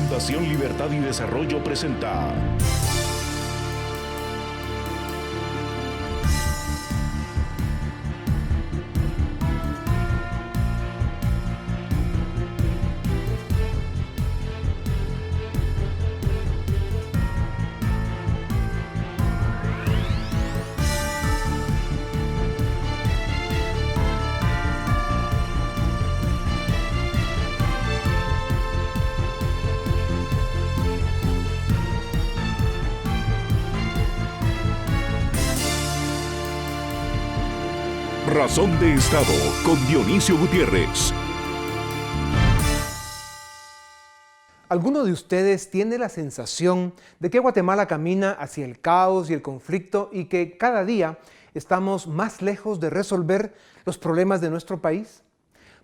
Fundación Libertad y Desarrollo presenta Razón de Estado con Dionisio Gutiérrez. ¿Alguno de ustedes tiene la sensación de que Guatemala camina hacia el caos y el conflicto y que cada día estamos más lejos de resolver los problemas de nuestro país?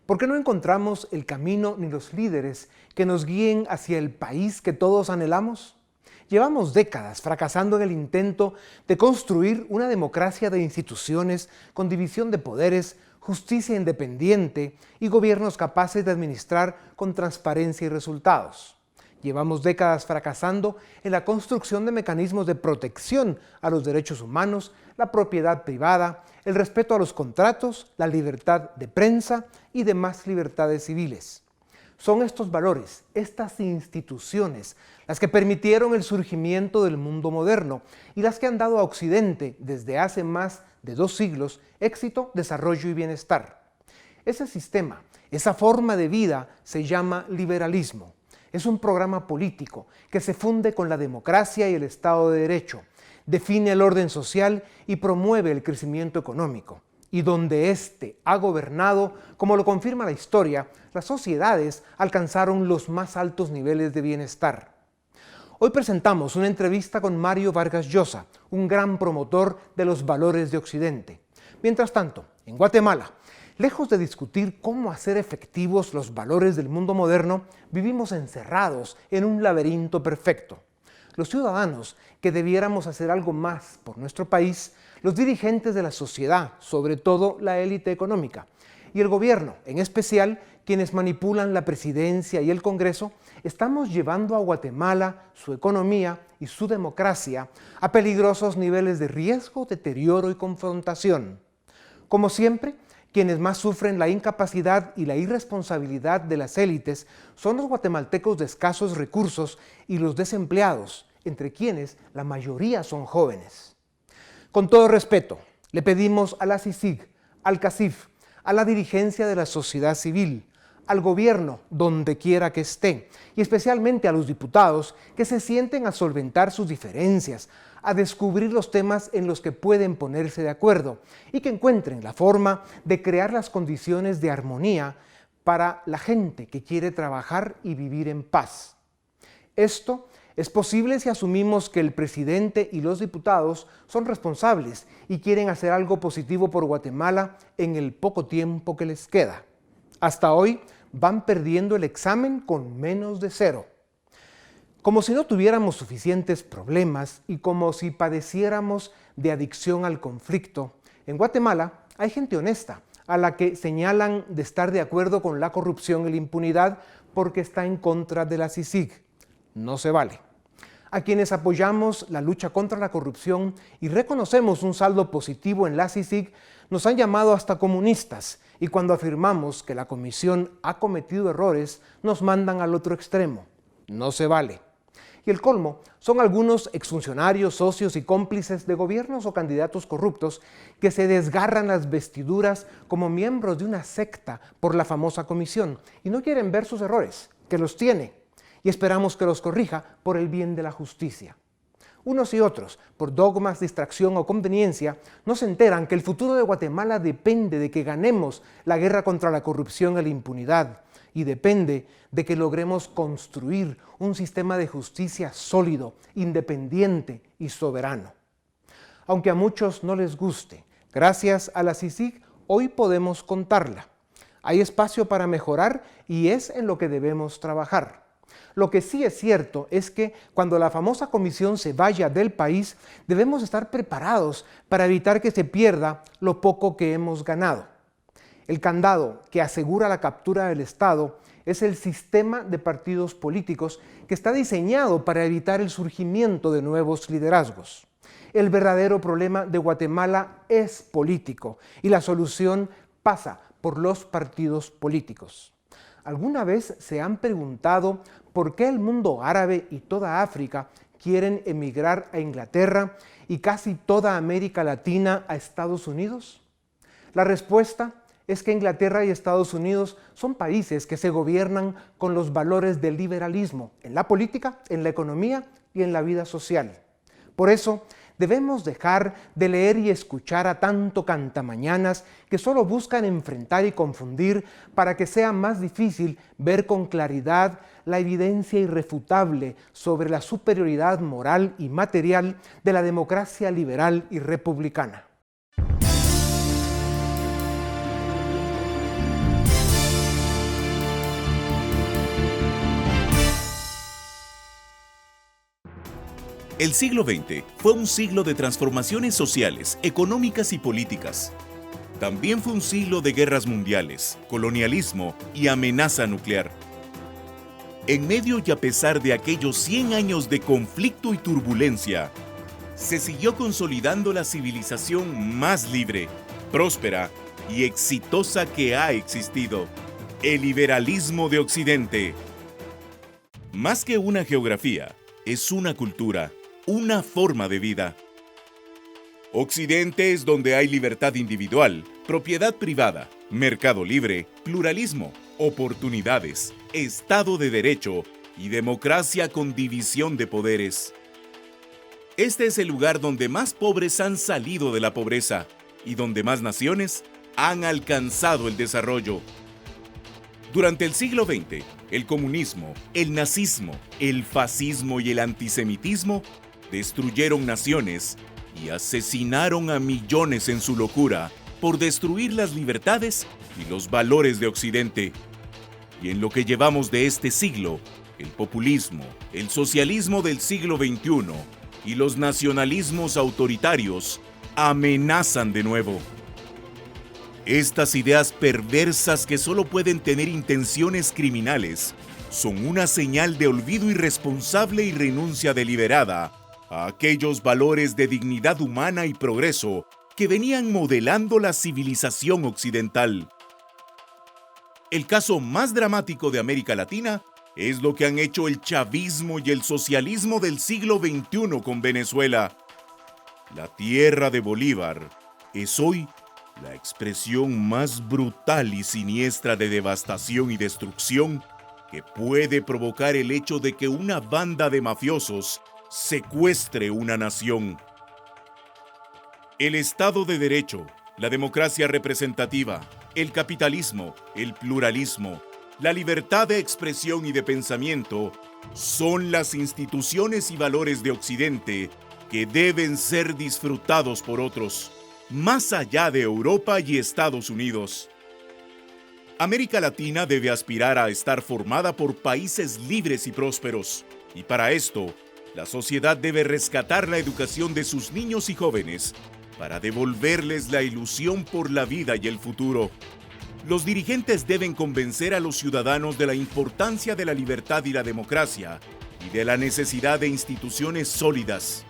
¿Por qué no encontramos el camino ni los líderes que nos guíen hacia el país que todos anhelamos? Llevamos décadas fracasando en el intento de construir una democracia de instituciones con división de poderes, justicia independiente y gobiernos capaces de administrar con transparencia y resultados. Llevamos décadas fracasando en la construcción de mecanismos de protección a los derechos humanos, la propiedad privada, el respeto a los contratos, la libertad de prensa y demás libertades civiles. Son estos valores, estas instituciones, las que permitieron el surgimiento del mundo moderno y las que han dado a Occidente, desde hace más de 2 siglos, éxito, desarrollo y bienestar. Ese sistema, esa forma de vida se llama liberalismo. Es un programa político que se funde con la democracia y el Estado de Derecho, define el orden social y promueve el crecimiento económico. Y donde éste ha gobernado, como lo confirma la historia, las sociedades alcanzaron los más altos niveles de bienestar. Hoy presentamos una entrevista con Mario Vargas Llosa, un gran promotor de los valores de Occidente. Mientras tanto, en Guatemala, lejos de discutir cómo hacer efectivos los valores del mundo moderno, vivimos encerrados en un laberinto perfecto. Los ciudadanos que debiéramos hacer algo más por nuestro país, los dirigentes de la sociedad, sobre todo la élite económica, y el gobierno, en especial quienes manipulan la presidencia y el Congreso, estamos llevando a Guatemala, su economía y su democracia a peligrosos niveles de riesgo, deterioro y confrontación. Como siempre, quienes más sufren la incapacidad y la irresponsabilidad de las élites son los guatemaltecos de escasos recursos y los desempleados, entre quienes la mayoría son jóvenes. Con todo respeto, le pedimos a la CICIG, al CACIF, a la dirigencia de la sociedad civil, al gobierno, donde quiera que esté, y especialmente a los diputados que se sienten a solventar sus diferencias, a descubrir los temas en los que pueden ponerse de acuerdo y que encuentren la forma de crear las condiciones de armonía para la gente que quiere trabajar y vivir en paz. Esto es posible si asumimos que el presidente y los diputados son responsables y quieren hacer algo positivo por Guatemala en el poco tiempo que les queda. Hasta hoy van perdiendo el examen con menos de 0. Como si no tuviéramos suficientes problemas y como si padeciéramos de adicción al conflicto, en Guatemala hay gente honesta a la que señalan de estar de acuerdo con la corrupción y la impunidad porque está en contra de la CICIG. No se vale. A quienes apoyamos la lucha contra la corrupción y reconocemos un saldo positivo en la CICIG, nos han llamado hasta comunistas y cuando afirmamos que la comisión ha cometido errores, nos mandan al otro extremo. No se vale. Y el colmo son algunos exfuncionarios, socios y cómplices de gobiernos o candidatos corruptos que se desgarran las vestiduras como miembros de una secta por la famosa comisión y no quieren ver sus errores, que los tiene. Y esperamos que los corrija por el bien de la justicia. Unos y otros, por dogmas, distracción o conveniencia, no se enteran que el futuro de Guatemala depende de que ganemos la guerra contra la corrupción y la impunidad, y depende de que logremos construir un sistema de justicia sólido, independiente y soberano. Aunque a muchos no les guste, gracias a la CICIG hoy podemos contarla. Hay espacio para mejorar y es en lo que debemos trabajar. Lo que sí es cierto es que cuando la famosa comisión se vaya del país, debemos estar preparados para evitar que se pierda lo poco que hemos ganado. El candado que asegura la captura del Estado es el sistema de partidos políticos que está diseñado para evitar el surgimiento de nuevos liderazgos. El verdadero problema de Guatemala es político y la solución pasa por los partidos políticos. ¿Alguna vez se han preguntado por qué el mundo árabe y toda África quieren emigrar a Inglaterra y casi toda América Latina a Estados Unidos? La respuesta es que Inglaterra y Estados Unidos son países que se gobiernan con los valores del liberalismo en la política, en la economía y en la vida social. Por eso, debemos dejar de leer y escuchar a tanto cantamañanas que solo buscan enfrentar y confundir para que sea más difícil ver con claridad la evidencia irrefutable sobre la superioridad moral y material de la democracia liberal y republicana. El siglo XX fue un siglo de transformaciones sociales, económicas y políticas. También fue un siglo de guerras mundiales, colonialismo y amenaza nuclear. En medio y a pesar de aquellos 100 años de conflicto y turbulencia, se siguió consolidando la civilización más libre, próspera y exitosa que ha existido, el liberalismo de Occidente. Más que una geografía, es una cultura, una forma de vida. Occidente es donde hay libertad individual, propiedad privada, mercado libre, pluralismo, oportunidades, Estado de Derecho y democracia con división de poderes. Este es el lugar donde más pobres han salido de la pobreza y donde más naciones han alcanzado el desarrollo. Durante el siglo XX, el comunismo, el nazismo, el fascismo y el antisemitismo destruyeron naciones y asesinaron a millones en su locura por destruir las libertades y los valores de Occidente. Y en lo que llevamos de este siglo, el populismo, el socialismo del siglo XXI y los nacionalismos autoritarios amenazan de nuevo. Estas ideas perversas que solo pueden tener intenciones criminales son una señal de olvido irresponsable y renuncia deliberada a aquellos valores de dignidad humana y progreso que venían modelando la civilización occidental. El caso más dramático de América Latina es lo que han hecho el chavismo y el socialismo del siglo XXI con Venezuela. La tierra de Bolívar es hoy la expresión más brutal y siniestra de devastación y destrucción que puede provocar el hecho de que una banda de mafiosos secuestre una nación. El Estado de Derecho, la democracia representativa, el capitalismo, el pluralismo, la libertad de expresión y de pensamiento son las instituciones y valores de Occidente que deben ser disfrutados por otros, más allá de Europa y Estados Unidos. América Latina debe aspirar a estar formada por países libres y prósperos, y para esto, la sociedad debe rescatar la educación de sus niños y jóvenes para devolverles la ilusión por la vida y el futuro. Los dirigentes deben convencer a los ciudadanos de la importancia de la libertad y la democracia y de la necesidad de instituciones sólidas.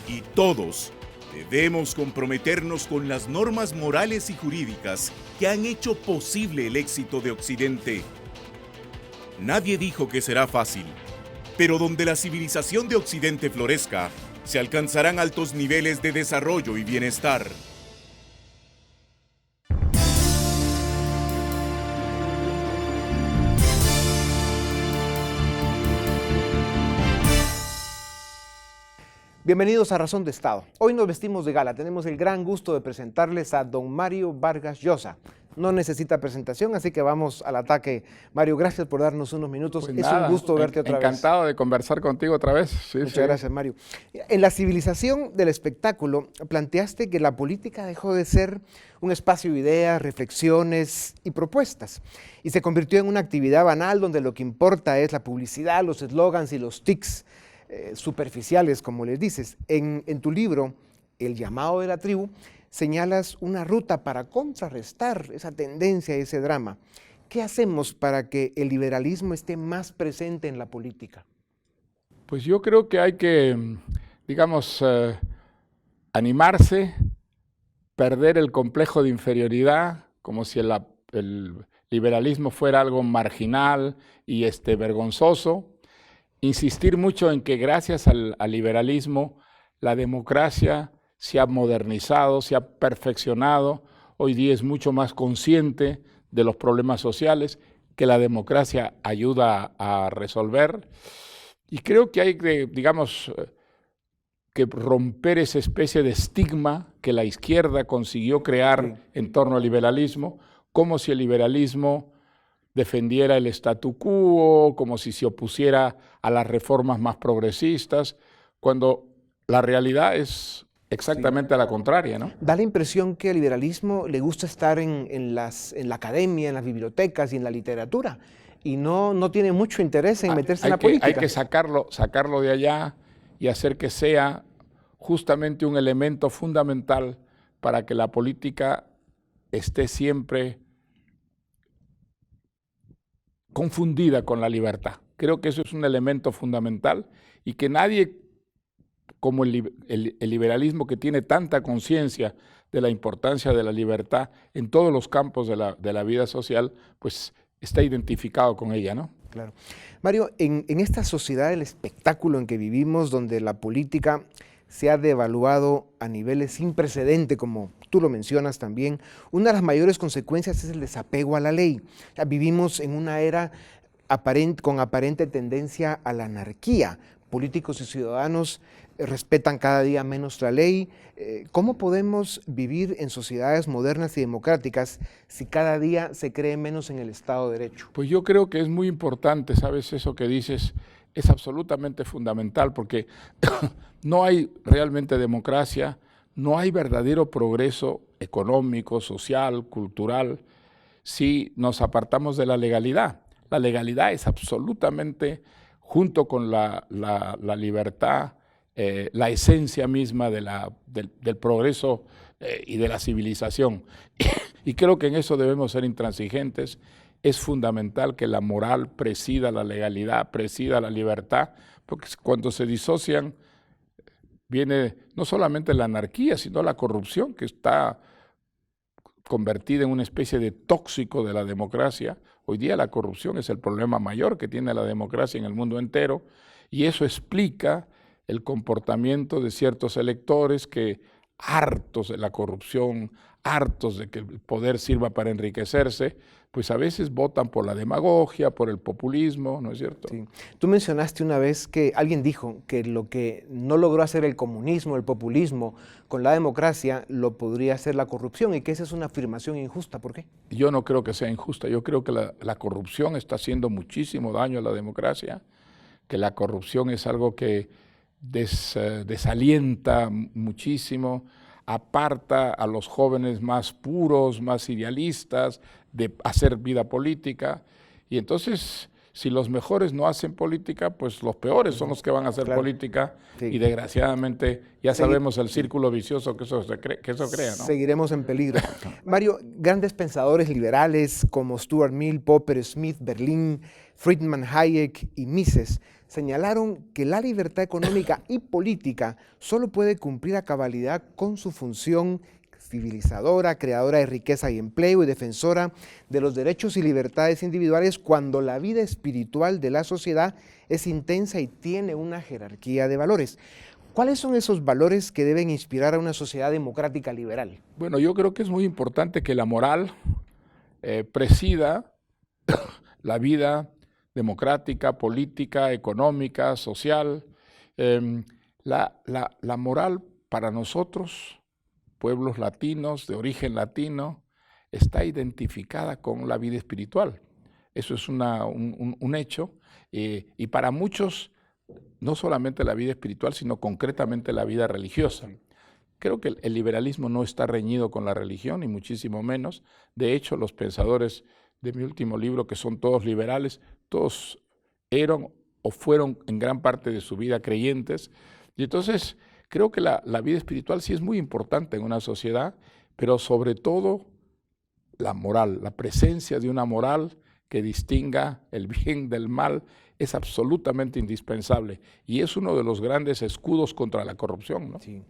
Y todos debemos comprometernos con las normas morales y jurídicas que han hecho posible el éxito de Occidente. Nadie dijo que será fácil, pero donde la civilización de Occidente florezca, se alcanzarán altos niveles de desarrollo y bienestar. Bienvenidos a Razón de Estado. Hoy nos vestimos de gala. Tenemos el gran gusto de presentarles a don Mario Vargas Llosa. No necesita presentación, así que vamos al ataque. Mario, gracias por darnos unos minutos. Pues es nada, un gusto verte otra vez. Encantado de conversar contigo otra vez. Sí, Muchas sí. gracias, Mario. En la civilización del espectáculo, planteaste que la política dejó de ser un espacio de ideas, reflexiones y propuestas, y se convirtió en una actividad banal donde lo que importa es la publicidad, los eslogans y los tics superficiales, como les dices. En tu libro, El llamado de la tribu, señalas una ruta para contrarrestar esa tendencia, ese drama. ¿Qué hacemos para que el liberalismo esté más presente en la política? Pues yo creo que hay que, digamos, animarse, perder el complejo de inferioridad, como si el liberalismo fuera algo marginal y vergonzoso. Insistir mucho en que gracias al liberalismo la democracia se ha modernizado, se ha perfeccionado, hoy día es mucho más consciente de los problemas sociales que la democracia ayuda a resolver. Y creo que hay que, digamos, que romper esa especie de estigma que la izquierda consiguió crear en torno al liberalismo, como si el liberalismo defendiera el statu quo, como si se opusiera a las reformas más progresistas, cuando la realidad es exactamente la contraria, ¿no? Da la impresión que al liberalismo le gusta estar en la academia, en las bibliotecas y en la literatura, y no tiene mucho interés en meterse en la política. Hay que sacarlo de allá y hacer que sea justamente un elemento fundamental para que la política esté siempre confundida con la libertad. Creo que eso es un elemento fundamental y que nadie, como el liberalismo, que tiene tanta conciencia de la importancia de la libertad en todos los campos de la vida social, pues está identificado con ella, ¿no? Claro. Mario, en esta sociedad del espectáculo en que vivimos, donde la política se ha devaluado a niveles sin precedente, como tú lo mencionas también, una de las mayores consecuencias es el desapego a la ley. O sea, vivimos en una era con aparente tendencia a la anarquía. Políticos y ciudadanos respetan cada día menos la ley. ¿Cómo podemos vivir en sociedades modernas y democráticas si cada día se cree menos en el Estado de Derecho? Pues yo creo que es muy importante, ¿sabes? Eso que dices es absolutamente fundamental, porque no hay realmente democracia, no hay verdadero progreso económico, social, cultural, si nos apartamos de la legalidad. La legalidad es absolutamente, junto con la libertad, la esencia misma del progreso y de la civilización. Y creo que en eso debemos ser intransigentes. Es fundamental que la moral presida la legalidad, presida la libertad, porque cuando se disocian viene no solamente la anarquía, sino la corrupción, que está convertida en una especie de tóxico de la democracia. Hoy día la corrupción es el problema mayor que tiene la democracia en el mundo entero, y eso explica el comportamiento de ciertos electores que, hartos de la corrupción, hartos de que el poder sirva para enriquecerse, pues a veces votan por la demagogia, por el populismo, ¿no es cierto? Sí. Tú mencionaste una vez que alguien dijo que lo que no logró hacer el comunismo, el populismo, con la democracia, lo podría hacer la corrupción, y que esa es una afirmación injusta. ¿Por qué? Yo no creo que sea injusta. Yo creo que la corrupción está haciendo muchísimo daño a la democracia, que la corrupción es algo que desalienta muchísimo, aparta a los jóvenes más puros, más idealistas de hacer vida política, y entonces si los mejores no hacen política, pues los peores son los que van a hacer política, y desgraciadamente ya sabemos el círculo vicioso que eso crea, ¿no? Seguiremos en peligro. Mario, grandes pensadores liberales como Stuart Mill, Popper, Smith, Berlin, Friedman, Hayek y Mises señalaron que la libertad económica y política solo puede cumplir a cabalidad con su función civilizadora, creadora de riqueza y empleo y defensora de los derechos y libertades individuales, cuando la vida espiritual de la sociedad es intensa y tiene una jerarquía de valores. ¿Cuáles son esos valores que deben inspirar a una sociedad democrática liberal? Bueno, yo creo que es muy importante que la moral presida la vida democrática, política, económica, social. La moral para nosotros, pueblos latinos, de origen latino, está identificada con la vida espiritual. Eso es un hecho, y para muchos, no solamente la vida espiritual, sino concretamente la vida religiosa. Creo que el liberalismo no está reñido con la religión, ni muchísimo menos. De hecho, los pensadores de mi último libro, que son todos liberales, todos eran o fueron en gran parte de su vida creyentes. Y entonces creo que la vida espiritual sí es muy importante en una sociedad, pero sobre todo la moral, la presencia de una moral que distinga el bien del mal es absolutamente indispensable y es uno de los grandes escudos contra la corrupción, ¿no? Sí.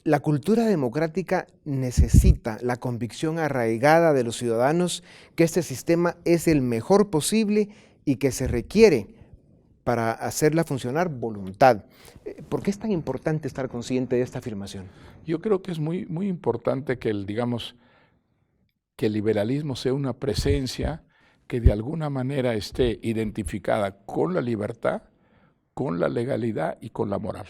La cultura democrática necesita la convicción arraigada de los ciudadanos que este sistema es el mejor posible y que se requiere para hacerla funcionar voluntad. ¿Por qué es tan importante estar consciente de esta afirmación? Yo creo que es muy, muy importante que que el liberalismo sea una presencia que de alguna manera esté identificada con la libertad, con la legalidad y con la moral.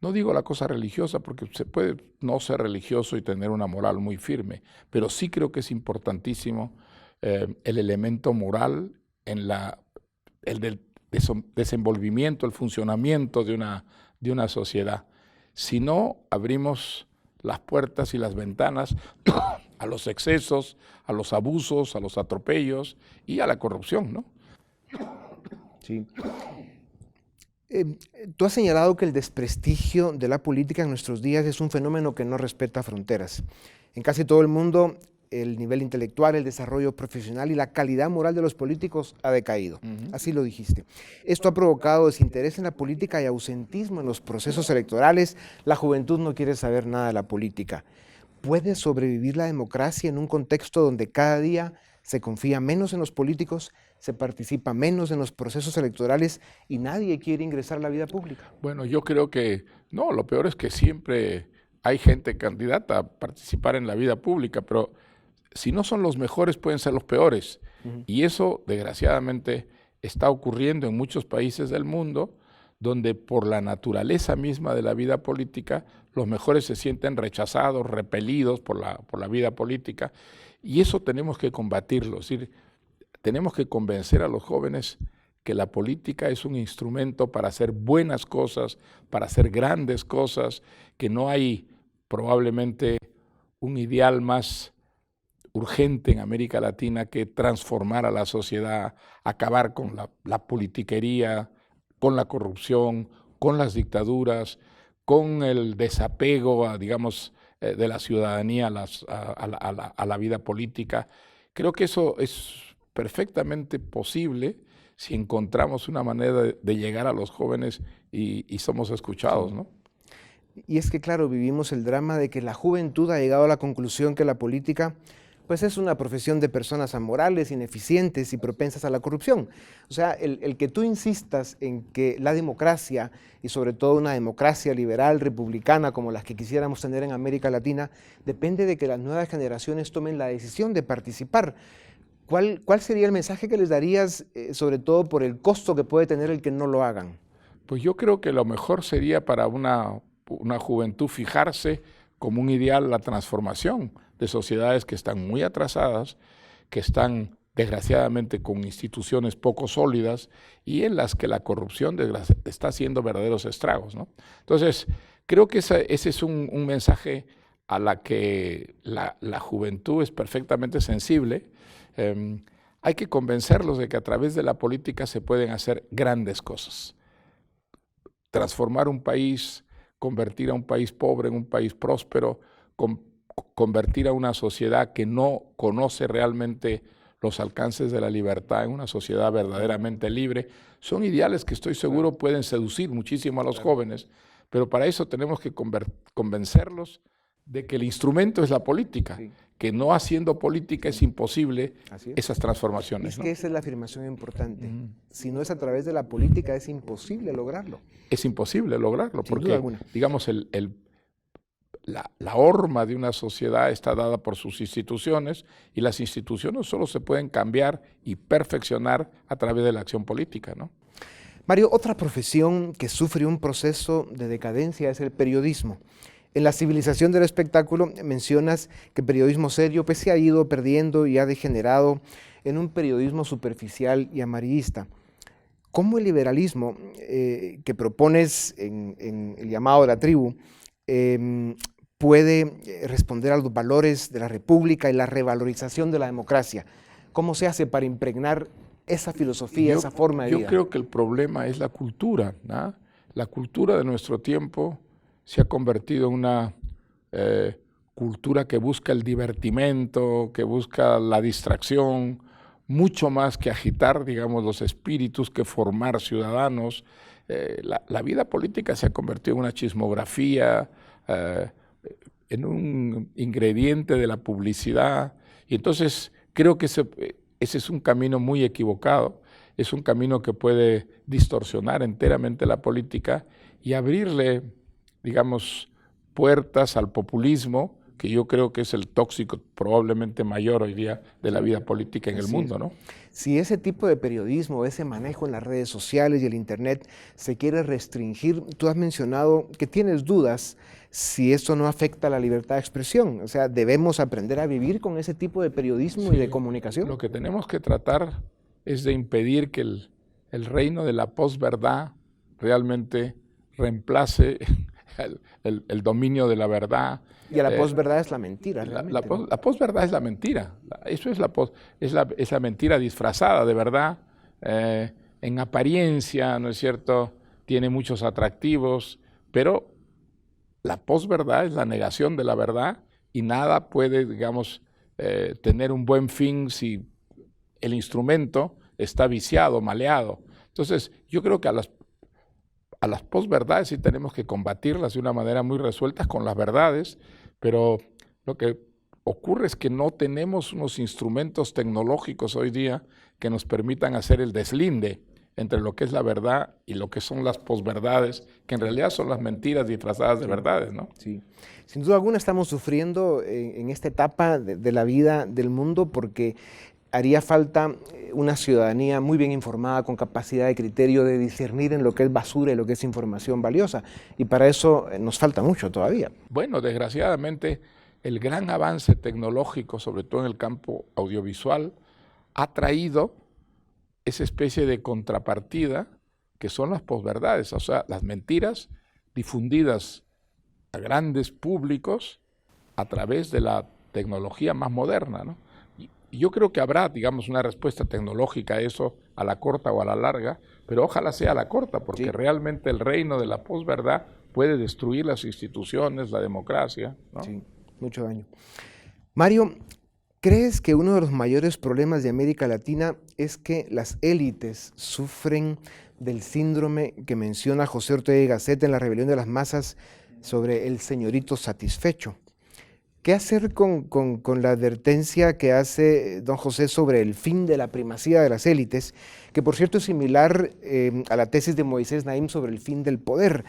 No digo la cosa religiosa porque se puede no ser religioso y tener una moral muy firme, pero sí creo que es importantísimo el elemento moral en el del desenvolvimiento, el funcionamiento de una sociedad. Si no, abrimos las puertas y las ventanas a los excesos, a los abusos, a los atropellos y a la corrupción, ¿no? Sí. Tú has señalado que el desprestigio de la política en nuestros días es un fenómeno que no respeta fronteras. En casi todo el mundo, el nivel intelectual, el desarrollo profesional y la calidad moral de los políticos ha decaído. Así lo dijiste. Esto ha provocado desinterés en la política y ausentismo en los procesos electorales. La juventud no quiere saber nada de la política. ¿Puede sobrevivir la democracia en un contexto donde cada día se confía menos en los políticos, se participa menos en los procesos electorales y nadie quiere ingresar a la vida pública? Bueno, yo creo que no, lo peor es que siempre hay gente candidata a participar en la vida pública, pero si no son los mejores pueden ser los peores. Y eso, desgraciadamente, está ocurriendo en muchos países del mundo, donde por la naturaleza misma de la vida política, los mejores se sienten rechazados, repelidos por la vida política, y eso tenemos que combatirlo. Es decir, tenemos que convencer a los jóvenes que la política es un instrumento para hacer buenas cosas, para hacer grandes cosas, que no hay probablemente un ideal más urgente en América Latina que transformar a la sociedad, acabar con la politiquería, con la corrupción, con las dictaduras, con el desapego, de la ciudadanía a la vida política. Creo que eso es perfectamente posible si encontramos una manera de llegar a los jóvenes y somos escuchados, ¿no? Y es que, claro, vivimos el drama de que la juventud ha llegado a la conclusión que la política pues es una profesión de personas amorales, ineficientes y propensas a la corrupción. O sea, el que tú insistas en que la democracia, y sobre todo una democracia liberal, republicana, como las que quisiéramos tener en América Latina, depende de que las nuevas generaciones tomen la decisión de participar. ¿Cuál sería el mensaje que les darías, sobre todo por el costo que puede tener el que no lo hagan? Pues yo creo que lo mejor sería para una juventud fijarse como un ideal la transformación de sociedades que están muy atrasadas, que están desgraciadamente con instituciones poco sólidas y en las que la corrupción está haciendo verdaderos estragos, ¿no? Entonces, creo que ese es un mensaje a la que la juventud es perfectamente sensible. Hay que convencerlos de que a través de la política se pueden hacer grandes cosas. Transformar un país, convertir a un país pobre en un país próspero, convertir a una sociedad que no conoce realmente los alcances de la libertad en una sociedad verdaderamente libre, son ideales que estoy seguro pueden seducir muchísimo a los jóvenes, pero para eso tenemos que convencerlos de que el instrumento es la política, que no haciendo política es imposible esas transformaciones. Es que esa es la afirmación importante. Si no es a través de la política, es imposible lograrlo. Es imposible lograrlo, porque, digamos, la horma de una sociedad está dada por sus instituciones y las instituciones solo se pueden cambiar y perfeccionar a través de la acción política, ¿no? Mario, otra profesión que sufre un proceso de decadencia es el periodismo. En la civilización del espectáculo mencionas que el periodismo serio pues, se ha ido perdiendo y ha degenerado en un periodismo superficial y amarillista. ¿Cómo el liberalismo que propones en el llamado de la tribu puede responder a los valores de la república y la revalorización de la democracia? ¿Cómo se hace para impregnar esa filosofía, esa forma de vida? Yo creo que el problema es la cultura, ¿no? La cultura de nuestro tiempo se ha convertido en una cultura que busca el divertimento, que busca la distracción, mucho más que agitar, digamos, los espíritus, que formar ciudadanos. La vida política se ha convertido en una chismografía, en un ingrediente de la publicidad, y entonces creo que ese es un camino muy equivocado, es un camino que puede distorsionar enteramente la política y abrirle, digamos, puertas al populismo, que yo creo que es el tóxico probablemente mayor hoy día de la vida política en el mundo, ¿no? Si ese tipo de periodismo, ese manejo en las redes sociales y el Internet se quiere restringir, tú has mencionado que tienes dudas si esto no afecta la libertad de expresión. O sea, ¿debemos aprender a vivir con ese tipo de periodismo y de comunicación? Lo que tenemos que tratar es de impedir que el reino de la posverdad realmente reemplace el dominio de la verdad. Y la posverdad es la mentira. La posverdad es la mentira. Eso es la mentira disfrazada de verdad. En apariencia, ¿no es cierto?, tiene muchos atractivos, pero la posverdad es la negación de la verdad y nada puede, digamos, tener un buen fin si el instrumento está viciado, maleado. Entonces, yo creo que a las posverdades sí tenemos que combatirlas de una manera muy resuelta con las verdades, pero lo que ocurre es que no tenemos unos instrumentos tecnológicos hoy día que nos permitan hacer el deslinde entre lo que es la verdad y lo que son las posverdades, que en realidad son las mentiras disfrazadas de verdades, ¿no? Sí. Sin duda alguna estamos sufriendo en esta etapa de la vida del mundo porque haría falta una ciudadanía muy bien informada, con capacidad de criterio, de discernir en lo que es basura y lo que es información valiosa. Y para eso nos falta mucho todavía. Bueno, desgraciadamente, el gran avance tecnológico, sobre todo en el campo audiovisual, ha traído esa especie de contrapartida que son las posverdades, o sea, las mentiras difundidas a grandes públicos a través de la tecnología más moderna, ¿no? Y yo creo que habrá, digamos, una respuesta tecnológica a eso, a la corta o a la larga, pero ojalá sea a la corta, porque realmente el reino de la posverdad puede destruir las instituciones, la democracia, ¿no? Sí, mucho daño. Mario, ¿crees que uno de los mayores problemas de América Latina es que las élites sufren del síndrome que menciona José Ortega y Gasset en La rebelión de las masas sobre el señorito satisfecho? ¿Qué hacer con la advertencia que hace don José sobre el fin de la primacía de las élites, que por cierto es similar a la tesis de Moisés Naim sobre el fin del poder?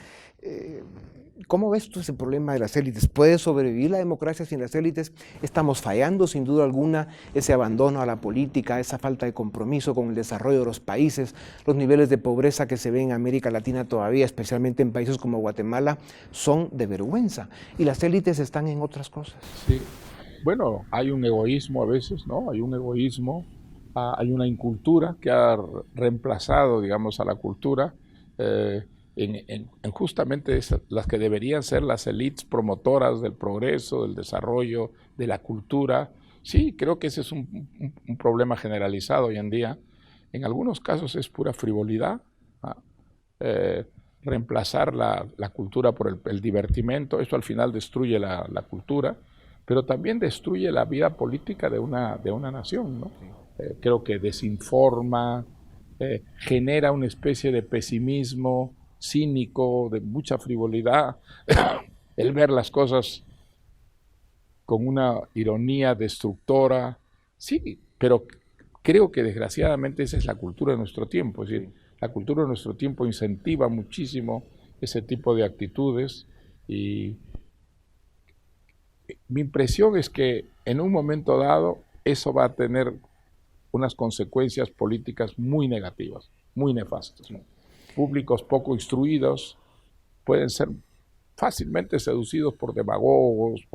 ¿Cómo ves tú ese problema de las élites? ¿Puede sobrevivir la democracia sin las élites? Estamos fallando sin duda alguna, ese abandono a la política, esa falta de compromiso con el desarrollo de los países, los niveles de pobreza que se ven en América Latina todavía, especialmente en países como Guatemala, son de vergüenza. Y las élites están en otras cosas. Sí, bueno, hay un egoísmo a veces, ¿no? Hay un egoísmo, hay una incultura que ha reemplazado, digamos, a la cultura, en justamente las que deberían ser las élites promotoras del progreso, del desarrollo, de la cultura. Sí, creo que ese es un problema generalizado hoy en día. En algunos casos es pura frivolidad, reemplazar la cultura por el divertimento. Esto al final destruye la cultura, pero también destruye la vida política de una nación, ¿no? Creo que desinforma, genera una especie de pesimismo cínico, de mucha frivolidad, el ver las cosas con una ironía destructora. Sí, pero creo que desgraciadamente esa es la cultura de nuestro tiempo. Es decir, la cultura de nuestro tiempo incentiva muchísimo ese tipo de actitudes y mi impresión es que en un momento dado eso va a tener unas consecuencias políticas muy negativas, muy nefastas, ¿no? Públicos poco instruidos pueden ser fácilmente seducidos por demagogos,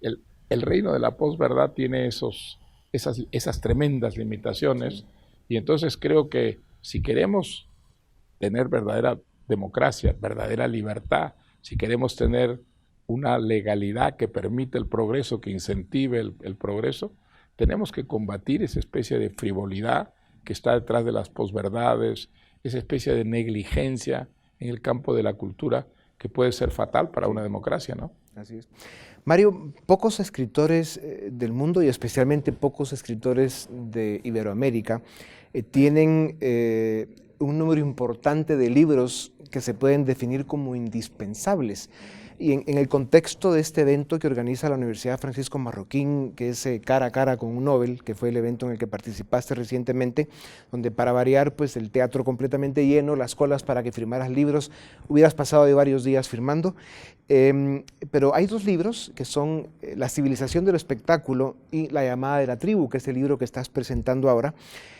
el reino de la posverdad tiene esas tremendas limitaciones, y entonces creo que si queremos tener verdadera democracia, verdadera libertad, si queremos tener una legalidad que permite el progreso, que incentive el progreso, tenemos que combatir esa especie de frivolidad que está detrás de las posverdades, esa especie de negligencia en el campo de la cultura que puede ser fatal para una democracia, ¿no? Así es. Mario, pocos escritores del mundo y especialmente pocos escritores de Iberoamérica tienen un número importante de libros que se pueden definir como indispensables. Y en el contexto de este evento que organiza la Universidad Francisco Marroquín, que es Cara a Cara con un Nobel, que fue el evento en el que participaste recientemente, donde para variar, pues el teatro completamente lleno, las colas para que firmaras libros, hubieras pasado de varios días firmando. Pero hay dos libros que son La civilización del espectáculo y La llamada de la tribu, que es el libro que estás presentando ahora.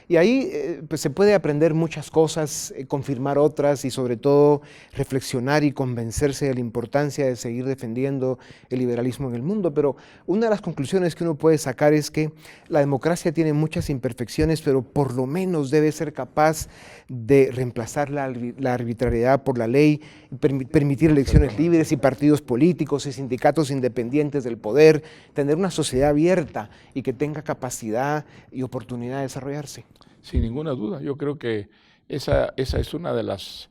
Y ahí pues se puede aprender muchas cosas, confirmar otras y sobre todo reflexionar y convencerse de la importancia de seguir defendiendo el liberalismo en el mundo. Pero una de las conclusiones que uno puede sacar es que la democracia tiene muchas imperfecciones, pero por lo menos debe ser capaz de reemplazar la arbitrariedad por la ley, permitir elecciones libres y partidos políticos y sindicatos independientes del poder, tener una sociedad abierta y que tenga capacidad y oportunidad de desarrollarse. Sin ninguna duda, yo creo que esa es una de las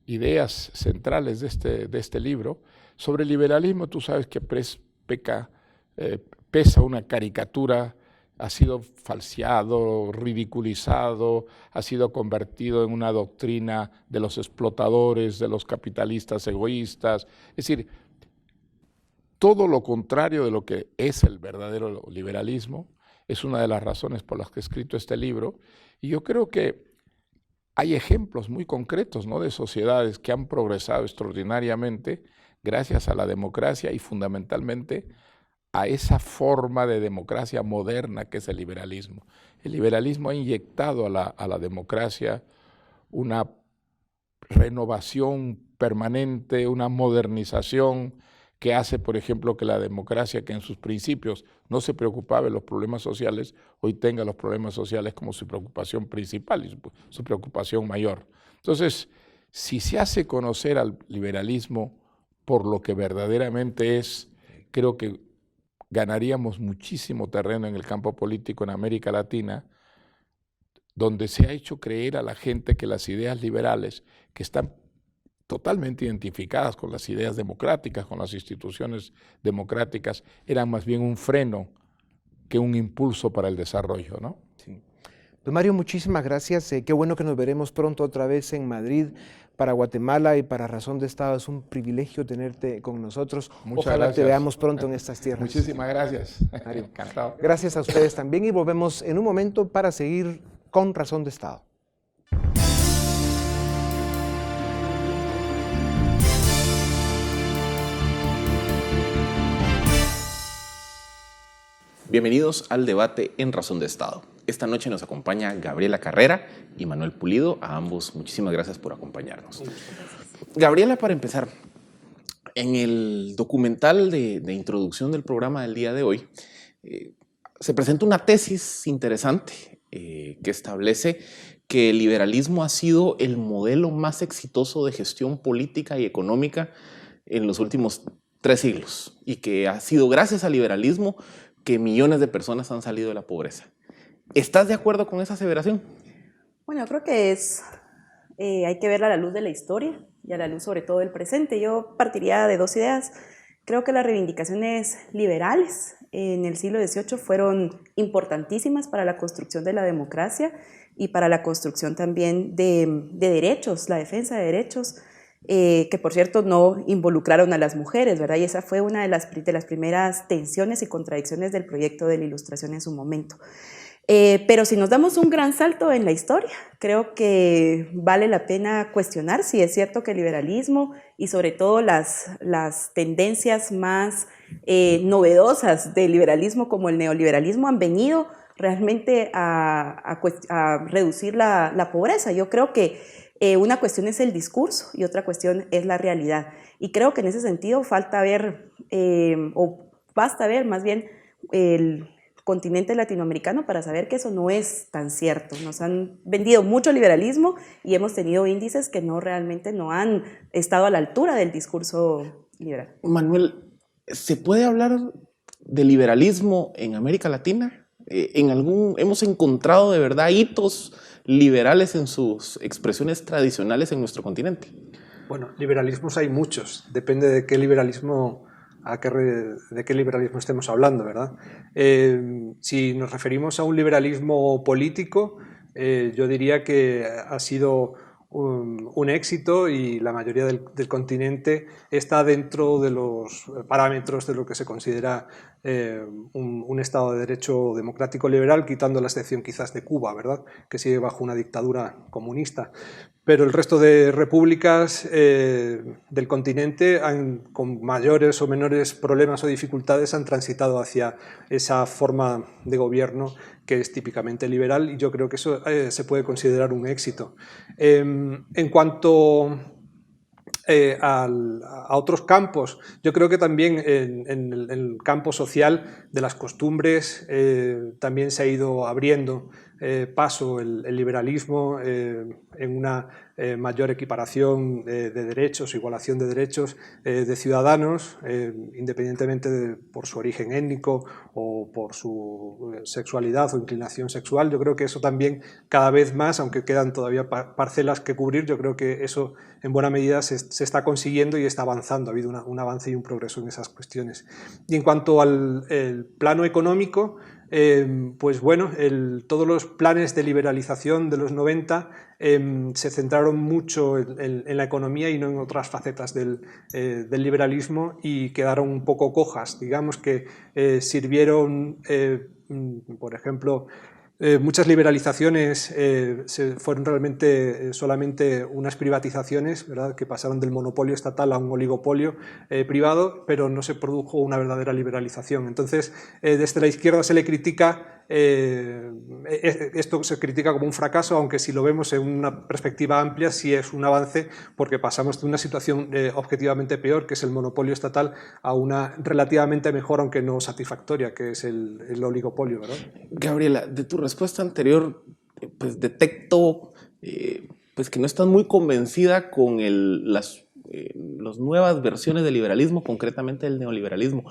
ideas centrales de este libro. Sobre el liberalismo, tú sabes que pesa una caricatura, ha sido falseado, ridiculizado, ha sido convertido en una doctrina de los explotadores, de los capitalistas egoístas. Es decir, todo lo contrario de lo que es el verdadero liberalismo. Es una de las razones por las que he escrito este libro, y yo creo que hay ejemplos muy concretos, ¿no?, de sociedades que han progresado extraordinariamente gracias a la democracia y fundamentalmente a esa forma de democracia moderna que es el liberalismo. El liberalismo ha inyectado a la democracia una renovación permanente, una modernización que hace, por ejemplo, que la democracia, que en sus principios no se preocupaba de los problemas sociales, hoy tenga los problemas sociales como su preocupación principal y su preocupación mayor. Entonces, si se hace conocer al liberalismo por lo que verdaderamente es, creo que ganaríamos muchísimo terreno en el campo político en América Latina, donde se ha hecho creer a la gente que las ideas liberales, que están totalmente identificadas con las ideas democráticas, con las instituciones democráticas, eran más bien un freno que un impulso para el desarrollo, ¿no? Sí. Pues Mario, muchísimas gracias. Qué bueno que nos veremos pronto otra vez en Madrid. Para Guatemala y para Razón de Estado es un privilegio tenerte con nosotros. Ojalá te veamos pronto en estas tierras. Muchísimas gracias. Mario. Encantado. Gracias a ustedes también y volvemos en un momento para seguir con Razón de Estado. Bienvenidos al debate en Razón de Estado. Esta noche nos acompaña Gabriela Carrera y Manuel Pulido. A ambos, muchísimas gracias por acompañarnos. Gabriela, para empezar, en el documental de introducción del programa del día de hoy, se presenta una tesis interesante que establece que el liberalismo ha sido el modelo más exitoso de gestión política y económica en los últimos 3 siglos y que ha sido gracias al liberalismo que millones de personas han salido de la pobreza. ¿Estás de acuerdo con esa aseveración? Bueno, yo creo que hay que verla a la luz de la historia y a la luz sobre todo del presente. Yo partiría de 2 ideas. Creo que las reivindicaciones liberales en el siglo XVIII fueron importantísimas para la construcción de la democracia y para la construcción también de derechos, la defensa de derechos, que por cierto no involucraron a las mujeres, ¿verdad? Y esa fue una de las primeras tensiones y contradicciones del proyecto de la Ilustración en su momento. Pero si nos damos un gran salto en la historia, creo que vale la pena cuestionar si es cierto que el liberalismo y sobre todo las tendencias más novedosas del liberalismo como el neoliberalismo han venido realmente a reducir la pobreza. Yo creo que una cuestión es el discurso y otra cuestión es la realidad. Y creo que en ese sentido falta ver, o basta ver más bien el continente latinoamericano para saber que eso no es tan cierto. Nos han vendido mucho liberalismo y hemos tenido índices que realmente no han estado a la altura del discurso liberal. Manuel, ¿se puede hablar de liberalismo en América Latina? ¿Hemos encontrado de verdad hitos liberales en sus expresiones tradicionales en nuestro continente? Bueno, liberalismos hay muchos, depende de qué liberalismo, de qué liberalismo estemos hablando, ¿verdad? Si nos referimos a un liberalismo político, yo diría que ha sido un éxito y la mayoría del continente está dentro de los parámetros de lo que se considera un Estado de Derecho democrático liberal, quitando la excepción quizás de Cuba, ¿verdad?, que sigue bajo una dictadura comunista. Pero el resto de repúblicas del continente, con mayores o menores problemas o dificultades, han transitado hacia esa forma de gobierno que es típicamente liberal, y yo creo que eso se puede considerar un éxito. En cuanto a otros campos, yo creo que también en el campo social de las costumbres también se ha ido abriendo paso el liberalismo en una mayor equiparación de derechos, igualación de derechos de ciudadanos, independientemente por su origen étnico o por su sexualidad o inclinación sexual. Yo creo que eso también cada vez más, aunque quedan todavía parcelas que cubrir, yo creo que eso en buena medida se está consiguiendo y está avanzando. Ha habido un avance y un progreso en esas cuestiones. Y en cuanto al plano económico, pues bueno, todos los planes de liberalización de los 90 se centraron mucho en la economía y no en otras facetas del liberalismo, y quedaron un poco cojas. Digamos que sirvieron, por ejemplo, muchas liberalizaciones fueron realmente solamente unas privatizaciones, ¿verdad?, que pasaron del monopolio estatal a un oligopolio privado, pero no se produjo una verdadera liberalización. Entonces, desde la izquierda se le critica, esto se critica como un fracaso, aunque si lo vemos en una perspectiva amplia sí es un avance, porque pasamos de una situación objetivamente peor, que es el monopolio estatal, a una relativamente mejor, aunque no satisfactoria, que es el oligopolio, ¿verdad? Gabriela, de tu respuesta anterior, pues detecto pues que no estás muy convencida con las nuevas versiones del liberalismo, concretamente el neoliberalismo.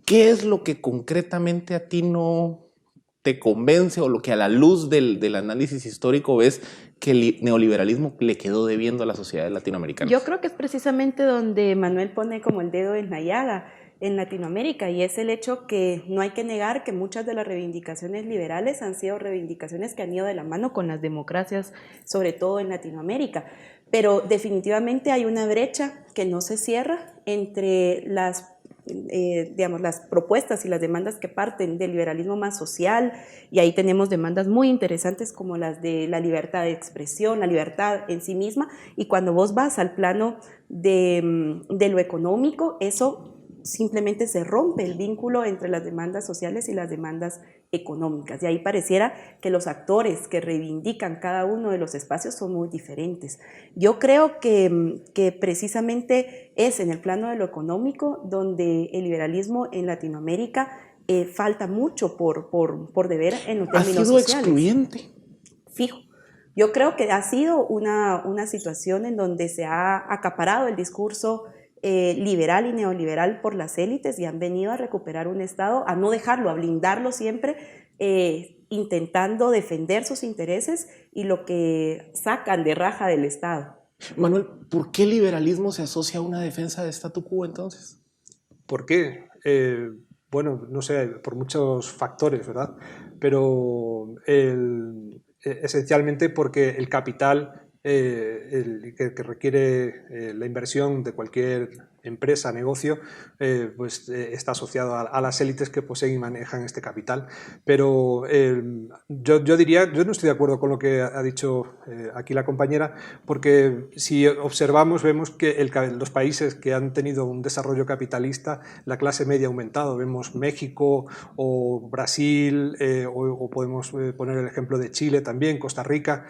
¿Qué es lo que concretamente a ti no te convence, o lo que a la luz del análisis histórico ves que el neoliberalismo le quedó debiendo a la sociedad latinoamericana? Yo creo que es precisamente donde Manuel pone como el dedo en la llaga en Latinoamérica, y es el hecho que no hay que negar que muchas de las reivindicaciones liberales han sido reivindicaciones que han ido de la mano con las democracias, sobre todo en Latinoamérica. Pero definitivamente hay una brecha que no se cierra entre las propuestas y las demandas que parten del liberalismo más social, y ahí tenemos demandas muy interesantes como las de la libertad de expresión, la libertad en sí misma, y cuando vos vas al plano de lo económico, eso simplemente se rompe el vínculo entre las demandas sociales y las demandas económicas, y ahí pareciera que los actores que reivindican cada uno de los espacios son muy diferentes. Yo creo que precisamente es en el plano de lo económico donde el liberalismo en Latinoamérica falta mucho por deber en los términos sociales. ¿Ha sido excluyente? Fijo. Yo creo que ha sido una situación en donde se ha acaparado el discurso liberal y neoliberal por las élites, y han venido a recuperar un Estado, a no dejarlo, a blindarlo siempre, intentando defender sus intereses y lo que sacan de raja del Estado. Manuel, ¿por qué el liberalismo se asocia a una defensa de statu quo entonces? ¿Por qué? Bueno, no sé, por muchos factores, ¿verdad? Pero esencialmente porque el capital que requiere la inversión de cualquier empresa, negocio, está asociado a las élites que poseen y manejan este capital. Pero yo diría, yo no estoy de acuerdo con lo que ha dicho aquí la compañera, porque si observamos vemos que los países que han tenido un desarrollo capitalista, la clase media ha aumentado. Vemos México o Brasil, o podemos poner el ejemplo de Chile también, Costa Rica,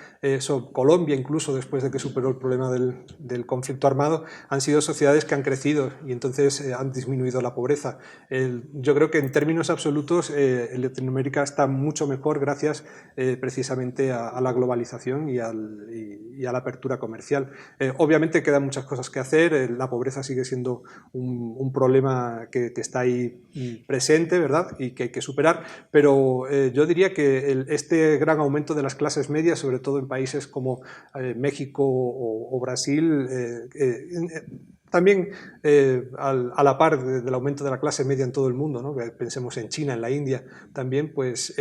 Colombia, incluso después de que superó el problema del conflicto armado, han sido sociedades que han crecido crecido y entonces han disminuido la pobreza. Yo creo que en términos absolutos Latinoamérica está mucho mejor gracias precisamente a la globalización y a la apertura comercial. Obviamente quedan muchas cosas que hacer, la pobreza sigue siendo un problema que está ahí presente, ¿verdad? Y que hay que superar, pero yo diría que este gran aumento de las clases medias, sobre todo en países como México o Brasil, también a la par del aumento de la clase media en todo el mundo, ¿no? Pensemos en China, en la India, también pues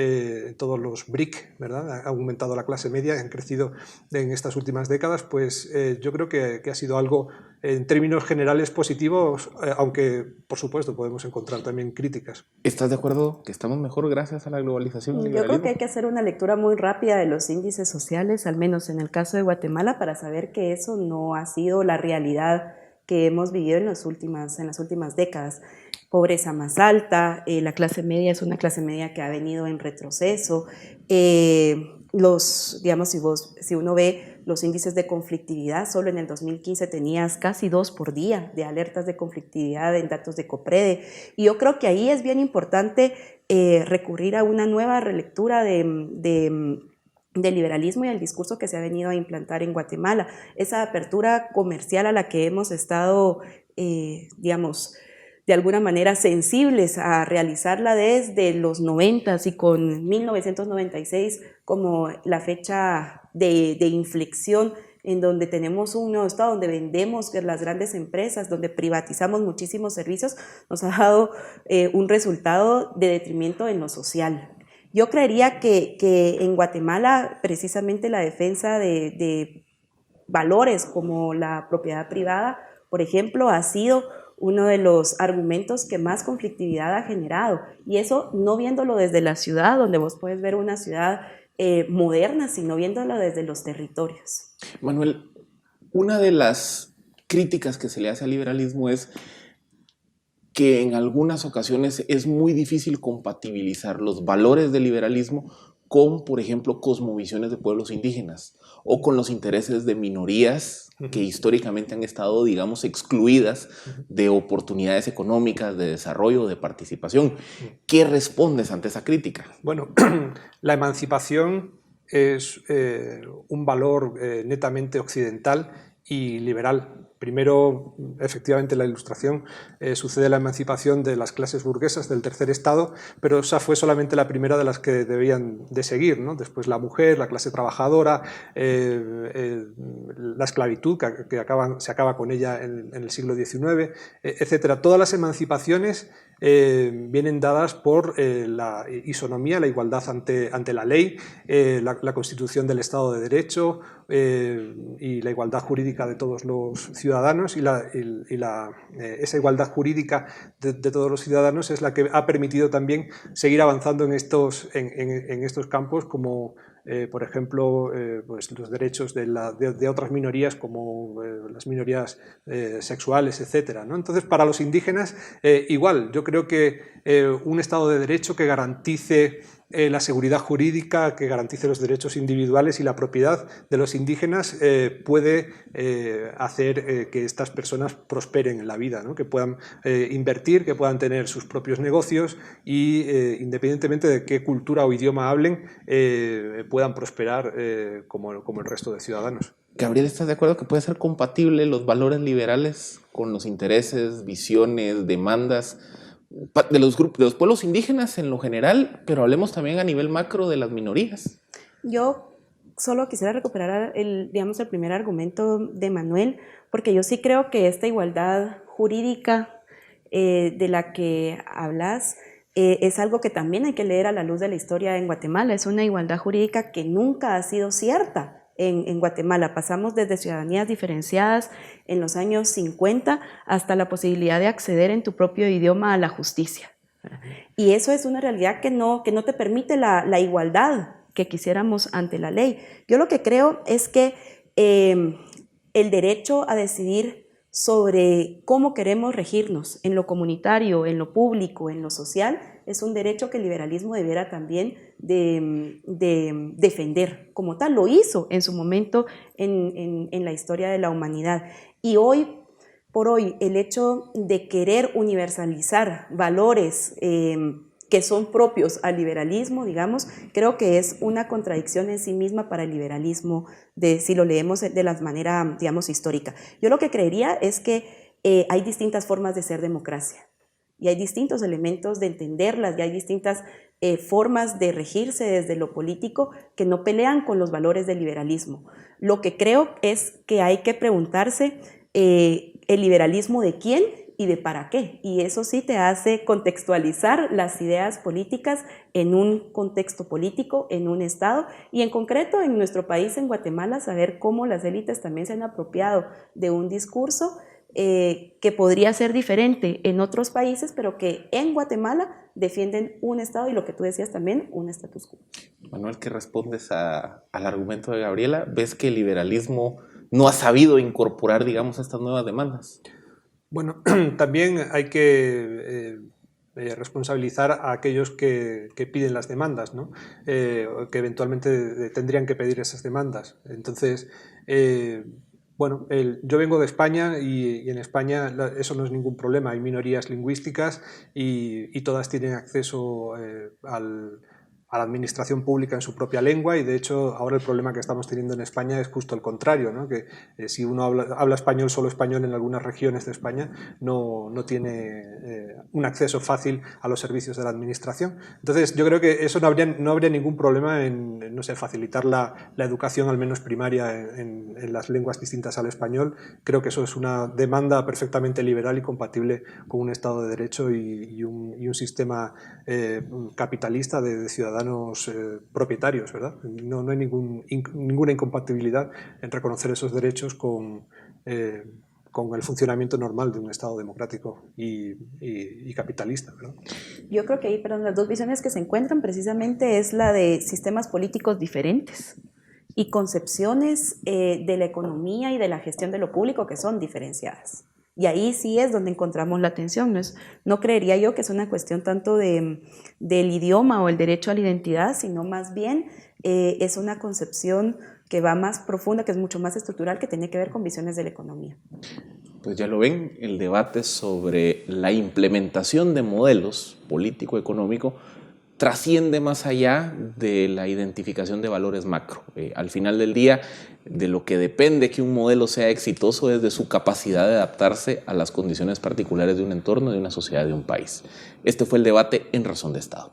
todos los BRIC, ¿verdad? Ha aumentado la clase media, han crecido en estas últimas décadas, pues yo creo que ha sido algo en términos generales positivos, aunque por supuesto podemos encontrar también críticas. ¿Estás de acuerdo que estamos mejor gracias a la globalización? Yo creo que hay que hacer una lectura muy rápida de los índices sociales, al menos en el caso de Guatemala, para saber que eso no ha sido la realidad que hemos vivido en las últimas décadas. Pobreza más alta, la clase media es una clase media que ha venido en retroceso. Digamos, si uno ve los índices de conflictividad, solo en el 2015 tenías casi 2 por día de alertas de conflictividad en datos de COPREDE. Y yo creo que ahí es bien importante recurrir a una nueva relectura del liberalismo y el discurso que se ha venido a implantar en Guatemala. Esa apertura comercial a la que hemos estado, digamos, de alguna manera sensibles a realizarla desde los 90 y con 1996 como la fecha de inflexión en donde tenemos un nuevo estado, donde vendemos las grandes empresas, donde privatizamos muchísimos servicios, nos ha dado un resultado de detrimento en lo social. Yo creería que en Guatemala precisamente la defensa de valores como la propiedad privada, por ejemplo, ha sido uno de los argumentos que más conflictividad ha generado. Y eso no viéndolo desde la ciudad, donde vos puedes ver una ciudad moderna, sino viéndolo desde los territorios. Manuel, una de las críticas que se le hace al liberalismo es que en algunas ocasiones es muy difícil compatibilizar los valores del liberalismo con, por ejemplo, cosmovisiones de pueblos indígenas o con los intereses de minorías que históricamente han estado, digamos, excluidas de oportunidades económicas, de desarrollo, de participación. ¿Qué respondes ante esa crítica? Bueno, la emancipación es un valor netamente occidental y liberal. Primero, efectivamente, la Ilustración sucede la emancipación de las clases burguesas del tercer estado, pero esa fue solamente la primera de las que debían de seguir, ¿no? Después la mujer, la clase trabajadora, la esclavitud, que se acaba con ella en el siglo XIX, etc. Todas las emancipaciones vienen dadas por la isonomía, la igualdad ante la ley, la constitución del Estado de Derecho y la igualdad jurídica de todos los ciudadanos, y esa igualdad jurídica de todos los ciudadanos es la que ha permitido también seguir avanzando en estos campos, como por ejemplo pues los derechos de otras minorías, como las minorías sexuales, etc., ¿no? Entonces, para los indígenas igual, yo creo que un Estado de Derecho que garantice la seguridad jurídica, que garantice los derechos individuales y la propiedad de los indígenas puede hacer que estas personas prosperen en la vida, ¿no? Que puedan invertir, que puedan tener sus propios negocios y independientemente de qué cultura o idioma hablen, puedan prosperar como el resto de ciudadanos. Gabriel, ¿estás de acuerdo que puede ser compatible los valores liberales con los intereses, visiones, demandas de los pueblos indígenas en lo general, pero hablemos también a nivel macro de las minorías? Yo solo quisiera recuperar el primer argumento de Manuel, porque yo sí creo que esta igualdad jurídica de la que hablas es algo que también hay que leer a la luz de la historia en Guatemala. Es una igualdad jurídica que nunca ha sido cierta. En Guatemala pasamos desde ciudadanías diferenciadas en los años 50 hasta la posibilidad de acceder en tu propio idioma a la justicia. Y eso es una realidad que no te permite la igualdad que quisiéramos ante la ley. Yo lo que creo es que el derecho a decidir sobre cómo queremos regirnos en lo comunitario, en lo público, en lo social, es un derecho que el liberalismo debiera también de defender como tal. Lo hizo en su momento en la historia de la humanidad. Y hoy por hoy el hecho de querer universalizar valores que son propios al liberalismo, digamos, creo que es una contradicción en sí misma para el liberalismo, si lo leemos de la manera, digamos, histórica. Yo lo que creería es que hay distintas formas de ser democracia y hay distintos elementos de entenderlas y hay distintas formas de regirse desde lo político que no pelean con los valores del liberalismo. Lo que creo es que hay que preguntarse el liberalismo de quién y de para qué, y eso sí te hace contextualizar las ideas políticas en un contexto político, en un Estado, y en concreto en nuestro país, en Guatemala, saber cómo las élites también se han apropiado de un discurso que podría ser diferente en otros países, pero que en Guatemala defienden un Estado y lo que tú decías también, un status quo. Manuel, ¿qué respondes al argumento de Gabriela? ¿Ves que el liberalismo no ha sabido incorporar, digamos, estas nuevas demandas? Bueno, también hay que responsabilizar a aquellos que piden las demandas, ¿no? Que eventualmente tendrían que pedir esas demandas. Entonces, bueno, yo vengo de España y en España eso no es ningún problema. Hay minorías lingüísticas y todas tienen acceso a la administración pública en su propia lengua, y de hecho ahora el problema que estamos teniendo en España es justo el contrario, ¿no? Que si uno habla español, solo español en algunas regiones de España, no tiene un acceso fácil a los servicios de la administración. Entonces yo creo que eso no habría ningún problema en no sé, facilitar la educación, al menos primaria, en las lenguas distintas al español. Creo que eso es una demanda perfectamente liberal y compatible con un Estado de Derecho y un sistema capitalista de ciudadanos propietarios, ¿verdad? No hay ninguna incompatibilidad en reconocer esos derechos con el funcionamiento normal de un Estado democrático y capitalista, ¿verdad? Yo creo que ahí, perdón, las dos visiones que se encuentran precisamente es la de sistemas políticos diferentes y concepciones de la economía y de la gestión de lo público que son diferenciadas. Y ahí sí es donde encontramos la tensión. No creería yo que es una cuestión tanto del idioma o el derecho a la identidad, sino más bien es una concepción que va más profunda, que es mucho más estructural, que tiene que ver con visiones de la economía. Pues ya lo ven, el debate sobre la implementación de modelos político-económico trasciende más allá de la identificación de valores macro. Al final del día, de lo que depende que un modelo sea exitoso es de su capacidad de adaptarse a las condiciones particulares de un entorno, de una sociedad, de un país. Este fue el debate en Razón de Estado.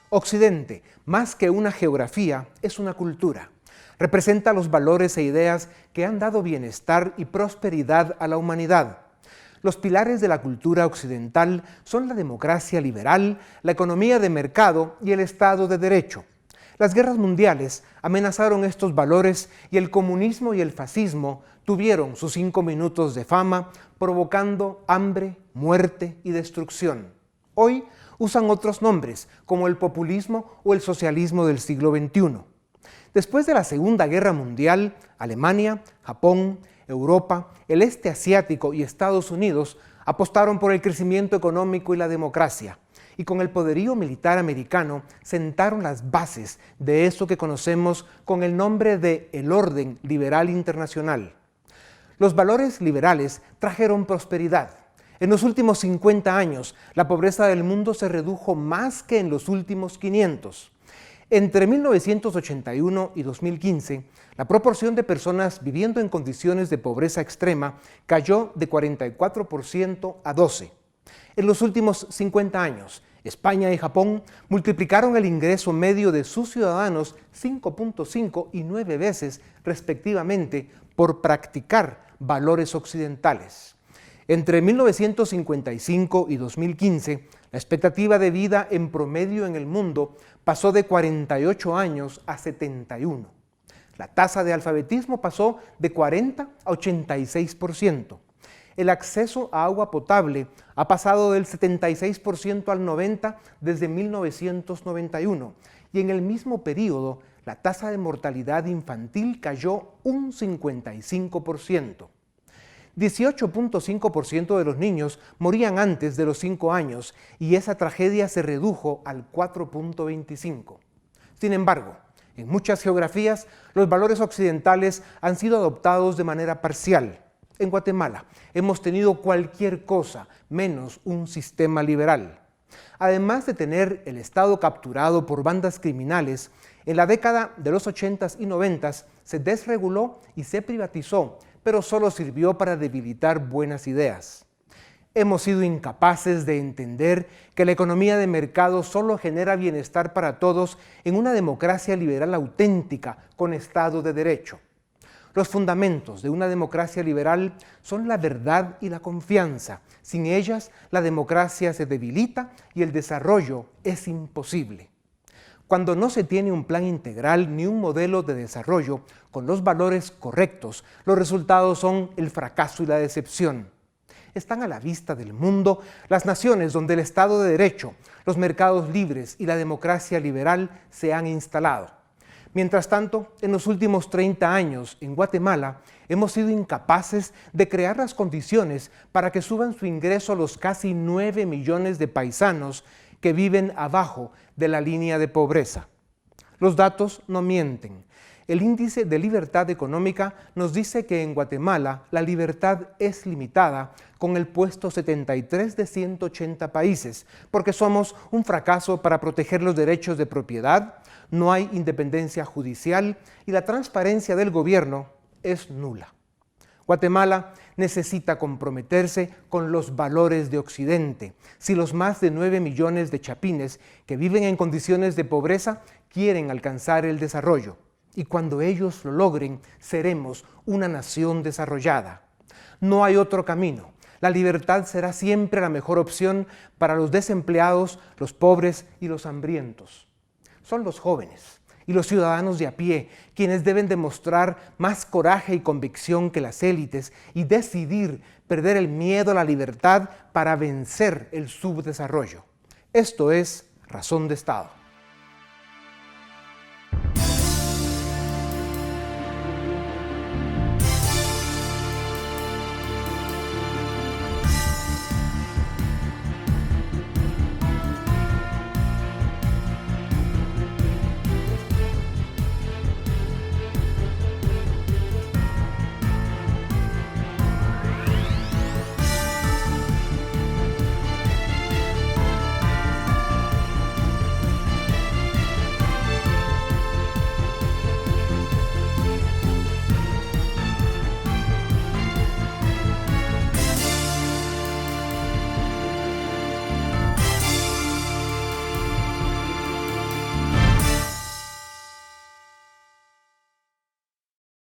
Occidente, más que una geografía, es una cultura. Representa los valores e ideas que han dado bienestar y prosperidad a la humanidad. Los pilares de la cultura occidental son la democracia liberal, la economía de mercado y el Estado de Derecho. Las guerras mundiales amenazaron estos valores y el comunismo y el fascismo tuvieron sus 5 minutos de fama, provocando hambre, muerte y destrucción. Hoy usan otros nombres, como el populismo o el socialismo del siglo XXI. Después de la Segunda Guerra Mundial, Alemania, Japón, Europa, el este asiático y Estados Unidos apostaron por el crecimiento económico y la democracia, y con el poderío militar americano sentaron las bases de eso que conocemos con el nombre de el orden liberal internacional. Los valores liberales trajeron prosperidad. En los últimos 50 años, la pobreza del mundo se redujo más que en los últimos 500. Entre 1981 y 2015, la proporción de personas viviendo en condiciones de pobreza extrema cayó de 44% a 12%. En los últimos 50 años, España y Japón multiplicaron el ingreso medio de sus ciudadanos 5.5 y 9 veces, respectivamente, por practicar valores occidentales. Entre 1955 y 2015, la expectativa de vida en promedio en el mundo pasó de 48 años a 71. La tasa de alfabetismo pasó de 40 a 86%. El acceso a agua potable ha pasado del 76% al 90% desde 1991, y en el mismo periodo la tasa de mortalidad infantil cayó un 55%. 18.5% de los niños morían antes de los 5 años y esa tragedia se redujo al 4.25%. Sin embargo, en muchas geografías, los valores occidentales han sido adoptados de manera parcial. En Guatemala hemos tenido cualquier cosa menos un sistema liberal. Además de tener el Estado capturado por bandas criminales, en la década de los 80s y 90s se desreguló y se privatizó, pero solo sirvió para debilitar buenas ideas. Hemos sido incapaces de entender que la economía de mercado solo genera bienestar para todos en una democracia liberal auténtica con Estado de Derecho. Los fundamentos de una democracia liberal son la verdad y la confianza. Sin ellas, la democracia se debilita y el desarrollo es imposible. Cuando no se tiene un plan integral ni un modelo de desarrollo con los valores correctos, los resultados son el fracaso y la decepción. Están a la vista del mundo las naciones donde el Estado de Derecho, los mercados libres y la democracia liberal se han instalado. Mientras tanto, en los últimos 30 años en Guatemala hemos sido incapaces de crear las condiciones para que suban su ingreso los casi 9 millones de paisanos que viven abajo de la línea de pobreza. Los datos no mienten. El índice de libertad económica nos dice que en Guatemala la libertad es limitada con el puesto 73 de 180 países, porque somos un fracaso para proteger los derechos de propiedad, no hay independencia judicial y la transparencia del gobierno es nula. Guatemala necesita comprometerse con los valores de Occidente. Si los más de 9 millones de chapines que viven en condiciones de pobreza quieren alcanzar el desarrollo, y cuando ellos lo logren, seremos una nación desarrollada. No hay otro camino. La libertad será siempre la mejor opción para los desempleados, los pobres y los hambrientos. Son los jóvenes y los ciudadanos de a pie quienes deben demostrar más coraje y convicción que las élites y decidir perder el miedo a la libertad para vencer el subdesarrollo. Esto es Razón de Estado.